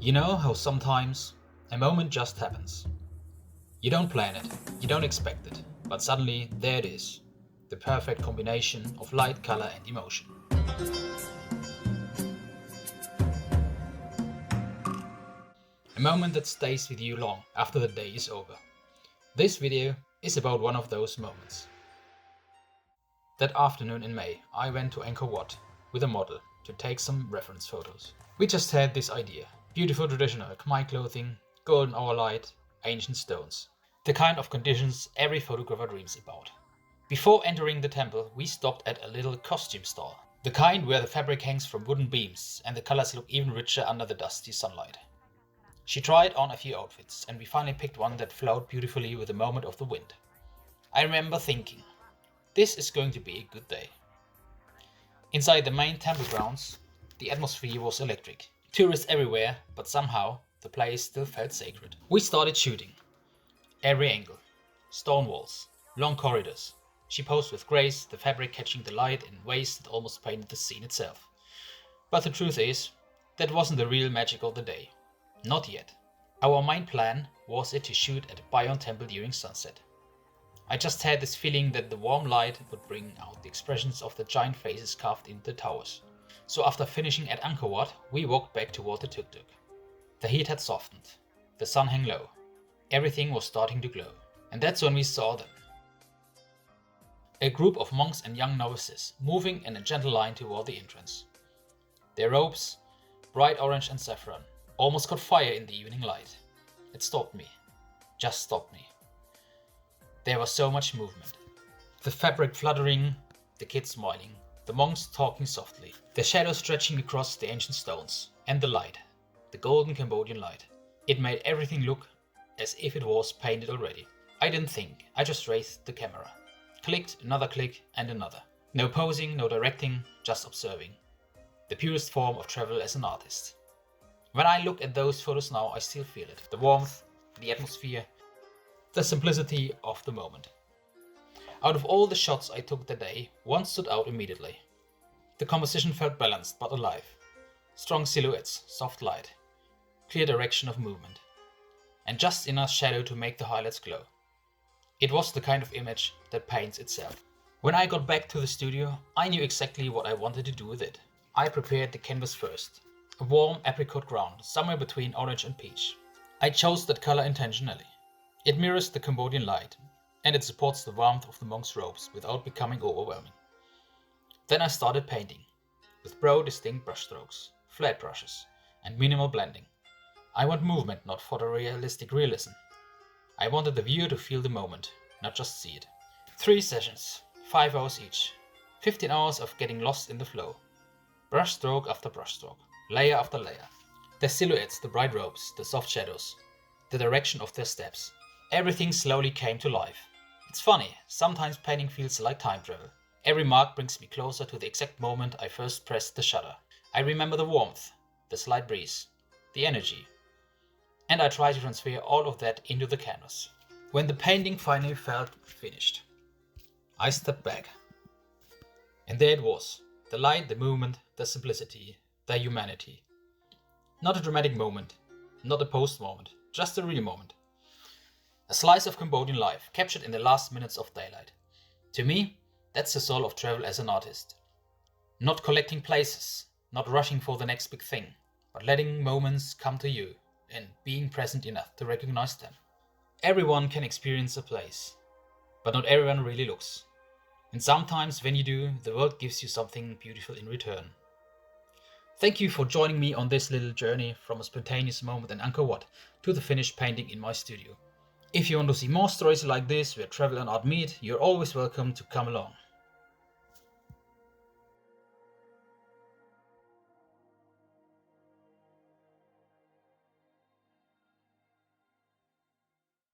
You know how sometimes a moment just happens. You don't plan it, you don't expect it, but suddenly there it is. The perfect combination of light, color and emotion. A moment that stays with you long after the day is over. This video is about one of those moments. That afternoon in May, I went to Angkor Wat with a model to take some reference photos. We just had this idea. Beautiful traditional Khmer clothing, golden hour light, ancient stones. The kind of conditions every photographer dreams about. Before entering the temple, we stopped at a little costume store. The kind where the fabric hangs from wooden beams and the colors look even richer under the dusty sunlight. She tried on a few outfits and we finally picked one that flowed beautifully with the moment of the wind. I remember thinking, this is going to be a good day. Inside the main temple grounds, the atmosphere was electric. Tourists everywhere, but somehow the place still felt sacred. We started shooting. Every angle. Stone walls, long corridors. She posed with grace, the fabric catching the light in ways that almost painted the scene itself. But the truth is, that wasn't the real magic of the day. Not yet. Our main plan was to shoot at Bayon Temple during sunset. I just had this feeling that the warm light would bring out the expressions of the giant faces carved into the towers. So after finishing at Angkor Wat, we walked back toward the tuk-tuk. The heat had softened. The sun hung low. Everything was starting to glow. And that's when we saw them. A group of monks and young novices moving in a gentle line toward the entrance. Their robes, bright orange and saffron, almost caught fire in the evening light. It stopped me. Just stopped me. There was so much movement. The fabric fluttering, the kids smiling, the monks talking softly, the shadows stretching across the ancient stones, and the light, the golden Cambodian light. It made everything look as if it was painted already. I didn't think, I just raised the camera. Clicked, another click, and another. No posing, no directing, just observing. The purest form of travel as an artist. When I look at those photos now, I still feel it. The warmth, the atmosphere, the simplicity of the moment. Out of all the shots I took that day, one stood out immediately. The composition felt balanced but alive. Strong silhouettes, soft light, clear direction of movement, and just enough shadow to make the highlights glow. It was the kind of image that paints itself. When I got back to the studio, I knew exactly what I wanted to do with it. I prepared the canvas first. A warm apricot ground, somewhere between orange and peach. I chose that color intentionally. It mirrors the Cambodian light, and it supports the warmth of the monks' robes without becoming overwhelming. Then I started painting, with broad distinct brushstrokes, flat brushes, and minimal blending. I want movement, not photorealistic realism. I wanted the viewer to feel the moment, not just see it. 3 sessions, 5 hours each, 15 hours of getting lost in the flow. Brushstroke after brushstroke, layer after layer. The silhouettes, the bright robes, the soft shadows, the direction of their steps. Everything slowly came to life. It's funny, sometimes painting feels like time travel. Every mark brings me closer to the exact moment I first pressed the shutter. I remember the warmth, the slight breeze, the energy. And I try to transfer all of that into the canvas. When the painting finally felt finished, I stepped back. And there it was. The light, the movement, the simplicity, the humanity. Not a dramatic moment, not a post moment, just a real moment. A slice of Cambodian life, captured in the last minutes of daylight. To me, that's the soul of travel as an artist. Not collecting places, not rushing for the next big thing, but letting moments come to you and being present enough to recognize them. Everyone can experience a place, but not everyone really looks. And sometimes when you do, the world gives you something beautiful in return. Thank you for joining me on this little journey from a spontaneous moment in Angkor Wat to the finished painting in my studio. If you want to see more stories like this where travel and art meet, you're always welcome to come along.